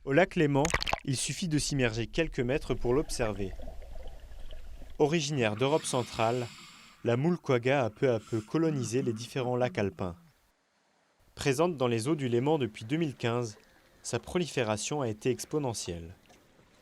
Au lac Léman, il suffit de s'immerger quelques mètres pour l'observer. Originaire d'Europe centrale, la moule quagga a peu à peu colonisé les différents lacs alpins. Présente dans les eaux du Léman depuis 2015, sa prolifération a été exponentielle.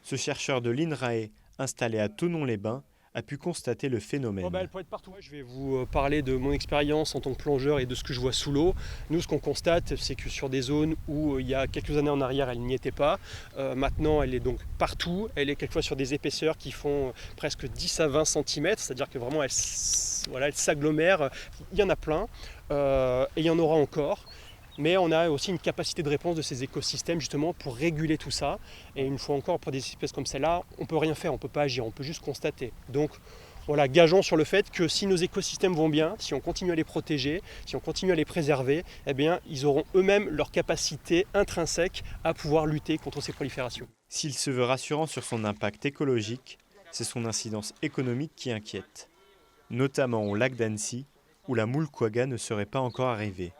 Ce chercheur de l'INRAE, installé à Thonon-les-Bains, a pu constater le phénomène. Elle peut être partout. Je vais vous parler de mon expérience en tant que plongeur et de ce que je vois sous l'eau. Nous, ce qu'on constate, c'est que sur des zones où il y a quelques années en arrière, elle n'y était pas, maintenant elle est donc partout. Elle est quelquefois sur des épaisseurs qui font presque 10 à 20 cm, c'est-à-dire que vraiment elle s'agglomère. Il y en a plein et il y en aura encore. Mais on a aussi une capacité de réponse de ces écosystèmes justement pour réguler tout ça. Et une fois encore, pour des espèces comme celle-là, on ne peut rien faire, on ne peut pas agir, on peut juste constater. Donc voilà, gageons sur le fait que si nos écosystèmes vont bien, si on continue à les protéger, si on continue à les préserver, eh bien, ils auront eux-mêmes leur capacité intrinsèque à pouvoir lutter contre ces proliférations. S'il se veut rassurant sur son impact écologique, c'est son incidence économique qui inquiète, notamment au lac d'Annecy, où la moule quagga ne serait pas encore arrivée.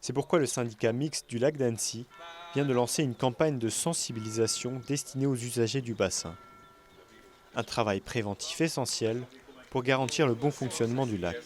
C'est pourquoi le syndicat mixte du lac d'Annecy vient de lancer une campagne de sensibilisation destinée aux usagers du bassin. Un travail préventif essentiel pour garantir le bon fonctionnement du lac.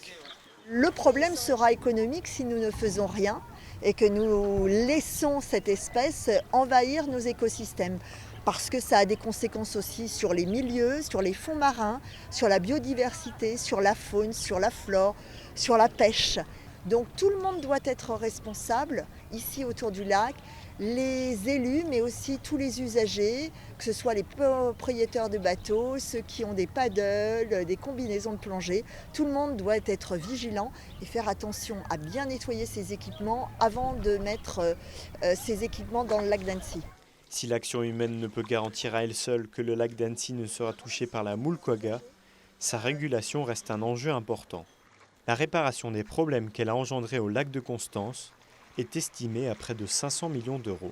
Le problème sera économique si nous ne faisons rien et que nous laissons cette espèce envahir nos écosystèmes. Parce que ça a des conséquences aussi sur les milieux, sur les fonds marins, sur la biodiversité, sur la faune, sur la flore, sur la pêche. Donc tout le monde doit être responsable ici autour du lac, les élus mais aussi tous les usagers, que ce soit les propriétaires de bateaux, ceux qui ont des paddles, des combinaisons de plongée. Tout le monde doit être vigilant et faire attention à bien nettoyer ses équipements avant de mettre ces équipements dans le lac d'Annecy. Si l'action humaine ne peut garantir à elle seule que le lac d'Annecy ne sera touché par la moule quagga, sa régulation reste un enjeu important. La réparation des problèmes qu'elle a engendrés au lac de Constance est estimée à près de 500 millions d'euros.